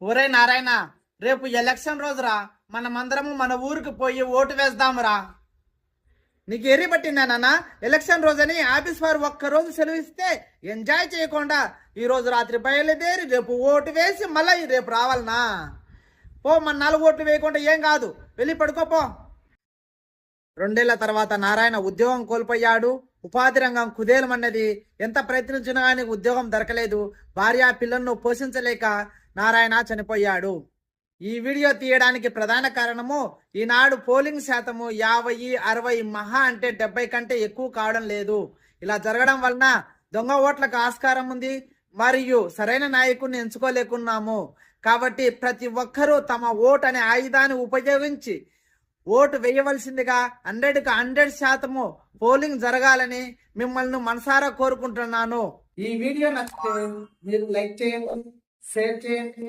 ఒరే నారాయణ, రేపు ఎలక్షన్ రోజురా. మనమందరము మన ఊరికి పోయి ఓటు వేద్దామురా. నీకు ఎర్రి పట్టిందానా? ఎలక్షన్ రోజని ఆఫీస్ వారు ఒక్కరోజు సెలవు ఇస్తే ఎంజాయ్ చేయకుండా ఈ రోజు రాత్రి బయలుదేరి రేపు ఓటు వేసి మళ్ళీ రేపు రావాలనా? పో, మన 4 ఓట్లు వేయకుండా ఏం కాదు, వెళ్ళి పడుకోపో. 2 ఏళ్ల తర్వాత నారాయణ ఉద్యోగం కోల్పోయాడు. ఉపాధి రంగం కుదేలమన్నది. ఎంత ప్రయత్నించినా కానీ ఉద్యోగం దొరకలేదు. భార్య పిల్లలను పోషించలేక నారాయణ చనిపోయాడు. ఈ వీడియో తీయడానికి ప్రధాన కారణము ఈనాడు పోలింగ్ శాతము 50, 60, మహా అంటే 70 కంటే ఎక్కువ కావడం లేదు. ఇలా జరగడం వలన దొంగ ఓట్లకు ఆస్కారం ఉంది. మరియు సరైన నాయకుడిని ఎంచుకోలేకున్నాము. కాబట్టి ప్రతి ఒక్కరూ తమ ఓటు అనే ఆయుధాన్ని ఉపయోగించి ఓటు వేయవలసిందిగా 100కి 100% పోలింగ్ జరగాలని మిమ్మల్ని మనసారా కోరుకుంటున్నాను. ఈ వీడియో నచ్చితే మీరు లైక్ చేయండి, షేర్ చేయండి.